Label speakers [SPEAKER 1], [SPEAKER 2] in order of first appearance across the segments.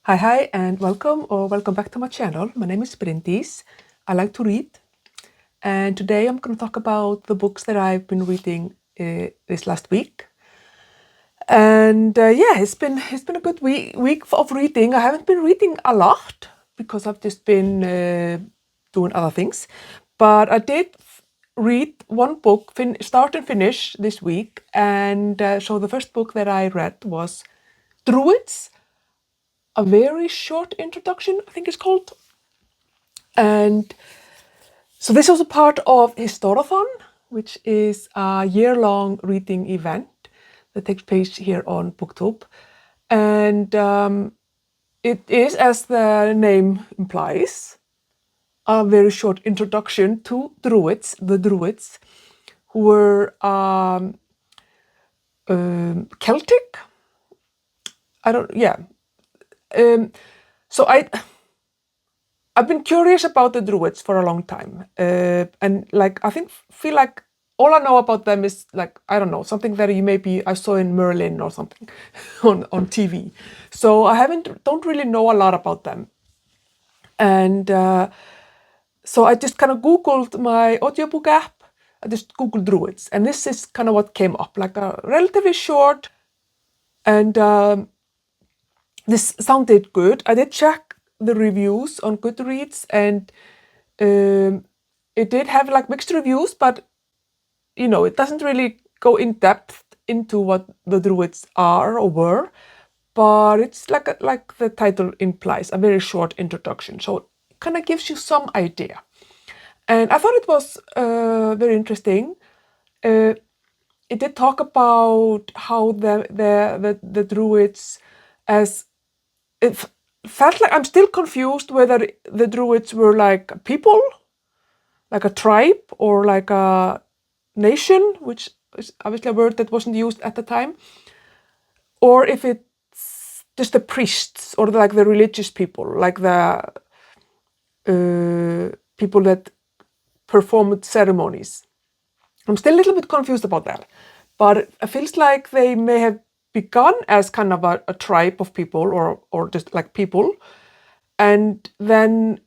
[SPEAKER 1] Hi, and welcome back to my channel. My name is Bryndís. I like to read, and today I'm going to talk about the books that I've been reading this last week. And it's been a good week of reading. I haven't been reading a lot because I've just been doing other things, but I did read one book, start and finish this week. And so the first book that I read was Druids, a very short introduction, I think it's called. And so this was a part of Historathon, which is a year-long reading event that takes place here on Booktube. And it is, as the name implies, a very short introduction to Druids, the Druids, who were Celtic. So I've been curious about the Druids for a long time, and feel like all I know about them is I don't know, something that I saw in Merlin or something on TV. So don't really know a lot about them, and so I just kind of Googled my audiobook app. I just Googled Druids, and this is kind of what came up, like a relatively short, and this sounded good. I did check the reviews on Goodreads, and it did have mixed reviews, but it doesn't really go in depth into what the Druids are or were. But it's like the title implies, a very short introduction, so it kind of gives you some idea. And I thought it was very interesting. It did talk about how the Druids, as it felt like I'm still confused whether the Druids were like people, like a tribe, or like a nation, which is obviously a word that wasn't used at the time, or if it's just the priests or the religious people, like the people that performed ceremonies. I'm still a little bit confused about that, but it feels like they may have begun as kind of a tribe of people, or just like people, and then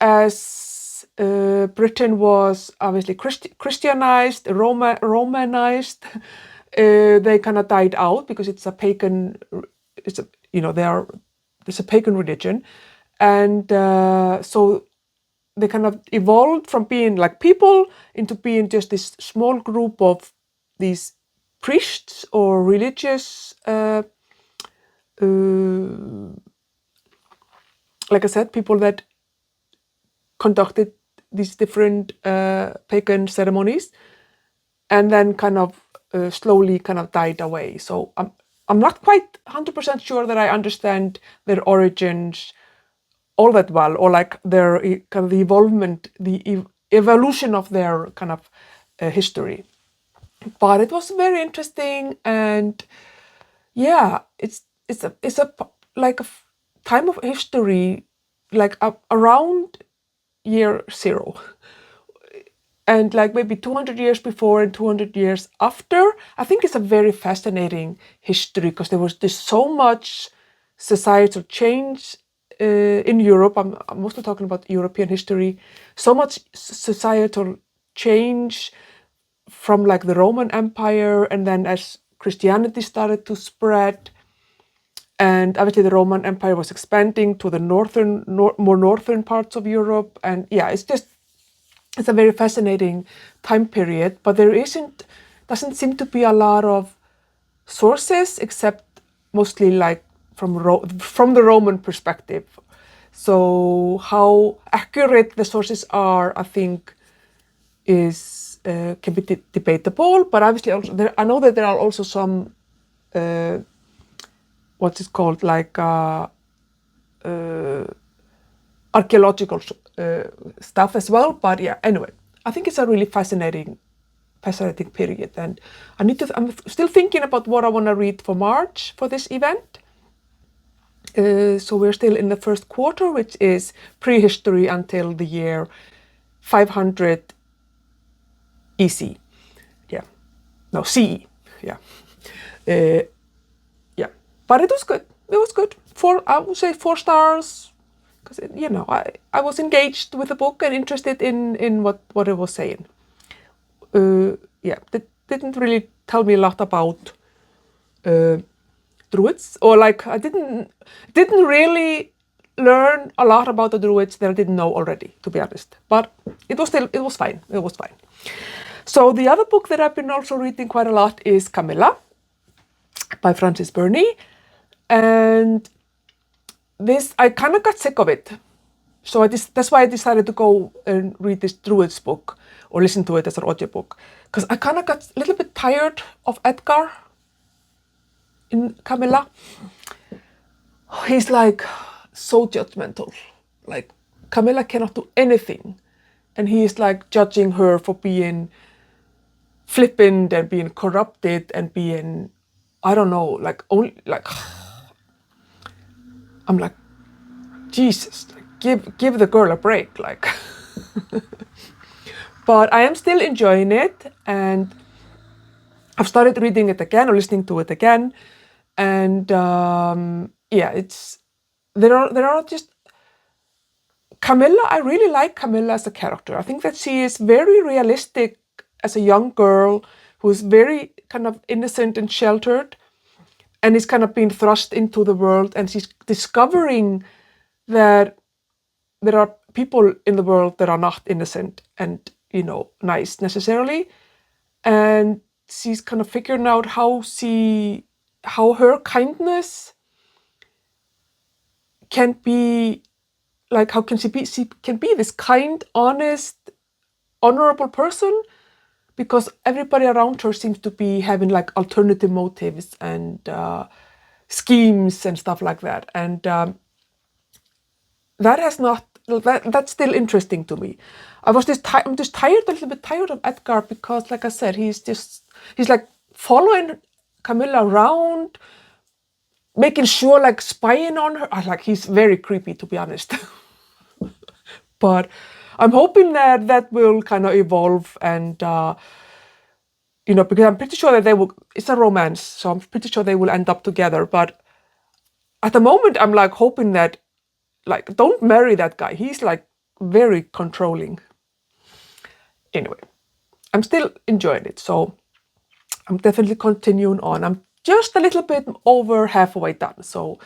[SPEAKER 1] as Britain was obviously Christianized, Romanized, they kind of died out because it's a pagan. It's a pagan religion, and so they kind of evolved from being like people into being just this small group of these priests or religious, like I said, people that conducted these different pagan ceremonies, and then kind of slowly kind of died away. So I'm not quite 100% sure that I understand their origins all that well, or like their kind of the involvement, the evolution of their kind of history. But it was very interesting, and yeah, it's a like a time of history, like around year zero, and like maybe 200 years before and 200 years after. I think it's a very fascinating history because there was just so much societal change in Europe. I'm mostly talking about European history. So much societal change from like the Roman Empire, and then as Christianity started to spread, and obviously the Roman Empire was expanding to the more northern parts of Europe. And yeah, it's a very fascinating time period, but doesn't seem to be a lot of sources, except mostly like from the Roman perspective. So how accurate the sources are, I think, can be debatable. But obviously, also I know that there are also some what's it called, like archaeological stuff as well. But yeah, anyway, I think it's a really fascinating period, and I'm still thinking about what I want to read for March for this event. So we're still in the first quarter, which is prehistory until the year 500 EC. Yeah, no, CE. Yeah, yeah. But it was good. was good. I would say 4 stars, because I was engaged with the book and interested in what it was saying. It didn't really tell me a lot about Druids, or like I didn't really learn a lot about the Druids that I didn't know already, to be honest. But it was fine. It was fine. So the other book that I've been also reading quite a lot is Camilla by Frances Burny, and this I kind of got sick of it. So that's why I decided to go and read this Druids book or listen to it as an audiobook, because I kind of got a little bit tired of Edgar in Camilla. He's like so judgmental. Like Camilla cannot do anything, and he is like judging her for being flippant and being corrupted and being, I don't know, like only like I'm like, Jesus, like, give the girl a break, like. But I am still enjoying it, and I've started reading it again or listening to it again, and there are just Camilla. I really like Camilla as a character. I think that she is very realistic as a young girl who's very kind of innocent and sheltered, and is kind of being thrust into the world, and she's discovering that there are people in the world that are not innocent and nice necessarily, and she's kind of figuring out how her kindness can be, like, how can she can be this kind, honest, honorable person, because everybody around her seems to be having like alternative motives and schemes and stuff like that, and that's still interesting to me. I'm just tired, a little bit tired of Edgar, because like I said, he's like following Camilla around, making sure, like spying on her. Like, he's very creepy, to be honest. But I'm hoping that will kind of evolve, and because I'm pretty sure that it's a romance, so I'm pretty sure they will end up together. But at the moment, I'm like hoping that, like, don't marry that guy. He's like very controlling. Anyway, I'm still enjoying it, so I'm definitely continuing on. I'm just a little bit over halfway done, so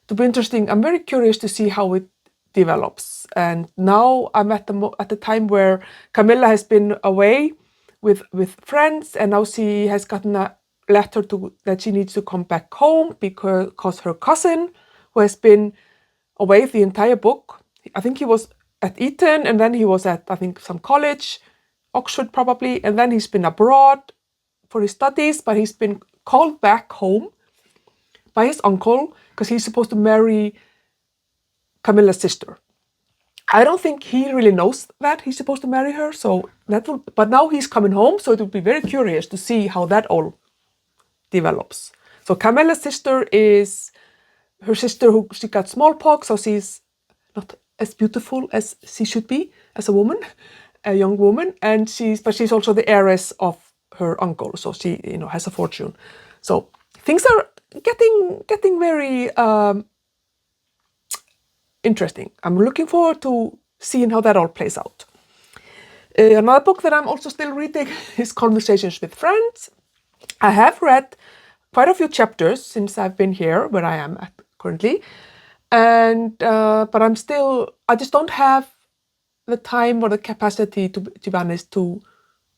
[SPEAKER 1] it'll be interesting. I'm very curious to see how it develops. And now I'm at the time where Camilla has been away with friends, and now she has gotten a letter that she needs to come back home because her cousin, who has been away the entire book, I think he was at Eton, and then he was at, I think, some college, Oxford probably, and then he's been abroad for his studies, but he's been called back home by his uncle because he's supposed to marry Camilla's sister. I don't think he really knows that he's supposed to marry her, but now he's coming home, so it will be very curious to see how that all develops. So Camilla's sister is her sister she got smallpox, so she's not as beautiful as she should be as a woman, a young woman, but she's also the heiress of her uncle, so she has a fortune. So things are getting very interesting. I'm looking forward to seeing how that all plays out. Another book that I'm also still reading is Conversations with Friends. I have read quite a few chapters since I've been here, where I am at currently, and but I just don't have the time or the capacity to be honest to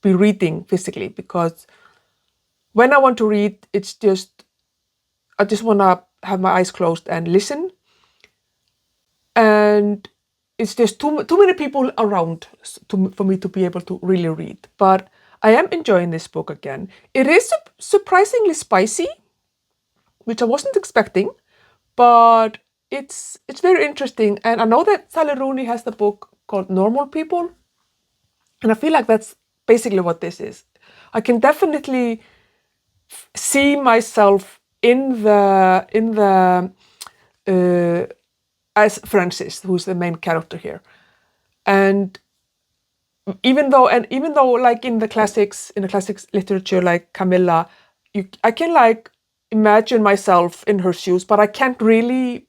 [SPEAKER 1] be reading physically, because when I want to read, I just want to have my eyes closed and listen, and it's just too many people around for me to be able to really read. But I am enjoying this book again. It is surprisingly spicy, which I wasn't expecting, but it's very interesting. And I know that Sally Rooney has the book called Normal People, and I feel like that's basically what this is. I can definitely see myself in the as Frances, who's the main character here, and even though like in the classics literature, like Camilla, I can like imagine myself in her shoes, but I can't really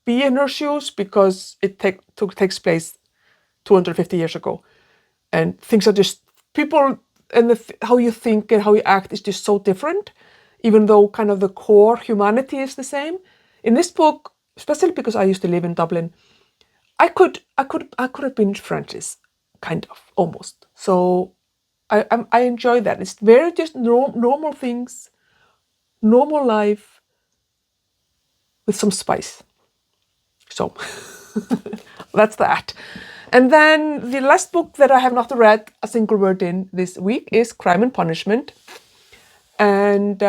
[SPEAKER 1] be in her shoes because it takes place 250 years ago, and things are just people, and how you think and how you act is just so different, even though kind of the core humanity is the same. In this book, especially because I used to live in Dublin, I could have been Frances, kind of, almost. So I enjoy that. It's very just normal things, normal life with some spice. So that's that. And then the last book that I have not read a single word in this week is Crime and Punishment. And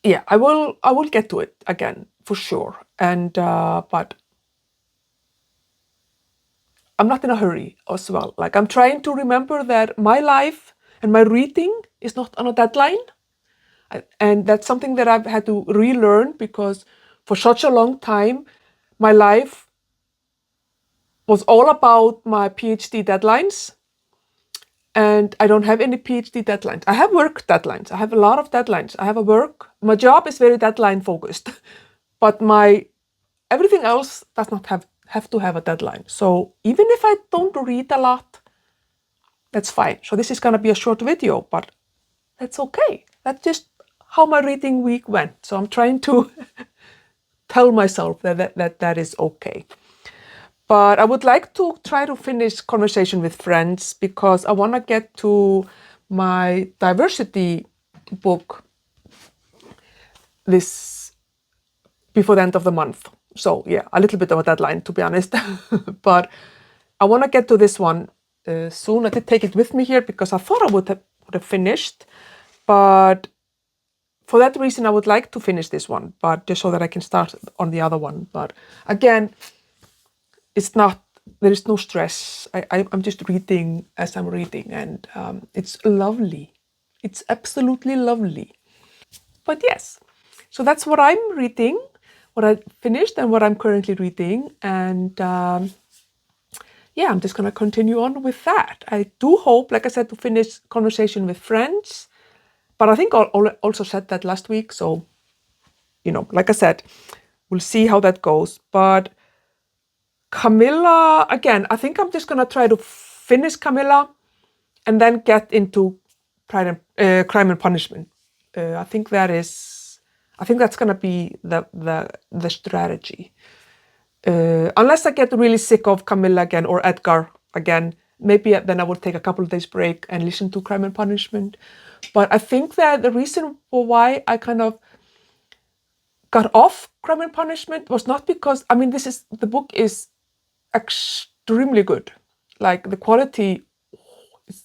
[SPEAKER 1] yeah, I will get to it again for sure. And but I'm not in a hurry as well. Like, I'm trying to remember that my life and my reading is not on a deadline. And that's something that I've had to relearn, because for such a long time, my life was all about my PhD deadlines. And I don't have any PhD deadlines. I have work deadlines. I have a lot of deadlines. I have a work. My job is very deadline focused, but everything else does not have to have a deadline. So even if I don't read a lot, that's fine. So this is going to be a short video, but that's okay. That's just how my reading week went. So I'm trying to tell myself that is okay. But I would like to try to finish Conversation with Friends, because I want to get to my diversity book before the end of the month. So yeah, a little bit of a deadline, to be honest. But I want to get to this one soon. I did take it with me here because I thought I would have finished. But for that reason, I would like to finish this one, but just so that I can start on the other one. But again, there is no stress. I'm just reading as I'm reading, and it's lovely. It's absolutely lovely. But yes, so that's what I'm reading, what I finished and what I'm currently reading. And yeah, I'm just going to continue on with that. I do hope, like I said, to finish Conversation with Friends. But I think I also said that last week. So, like I said, we'll see how that goes. But Camilla, again, I think I'm just going to try to finish Camilla and then get into Crime and Punishment. I think that's going to be the strategy. Unless I get really sick of Camilla again or Edgar again, maybe then I will take a couple of days break and listen to Crime and Punishment. But I think that the reason for why I kind of got off Crime and Punishment was not because, the book is extremely good. Like, the quality is,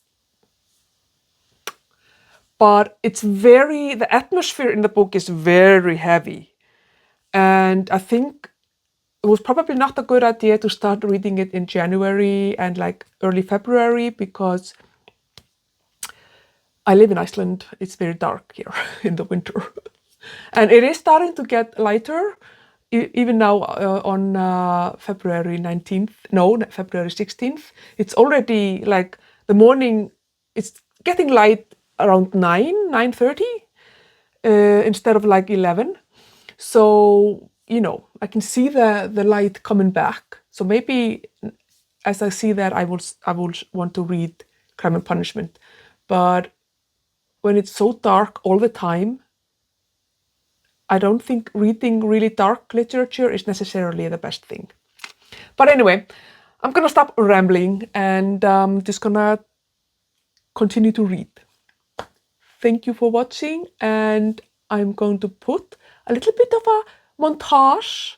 [SPEAKER 1] but the atmosphere in the book is very heavy. And I think it was probably not a good idea to start reading it in January and like early February, because I live in Iceland. It's very dark here in the winter. And it is starting to get lighter, even now on February 19th. No, February 16th. It's already like the morning, it's getting light around 9:30 instead of like 11. So, I can see the light coming back. So maybe as I see that, I will want to read Crime and Punishment. But when it's so dark all the time, I don't think reading really dark literature is necessarily the best thing. But anyway, I'm going to stop rambling, and I'm just going to continue to read. Thank you for watching, and I'm going to put a little bit of a montage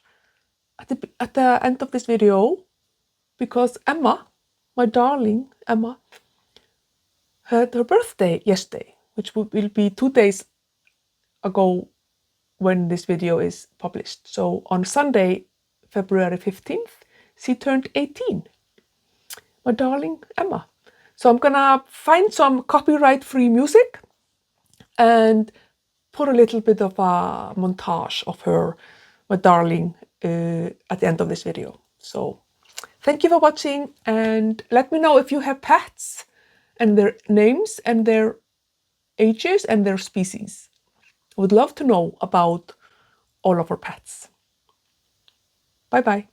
[SPEAKER 1] at the end of this video, because Emma, my darling Emma, had her birthday yesterday, which will be 2 days ago when this video is published. So on Sunday, February 15th, she turned 18. My darling Emma. So I'm gonna find some copyright-free music and put a little bit of a montage of her, my darling, at the end of this video. So thank you for watching, and let me know if you have pets and their names and their ages and their species. would love to know about all of our pets. Bye bye.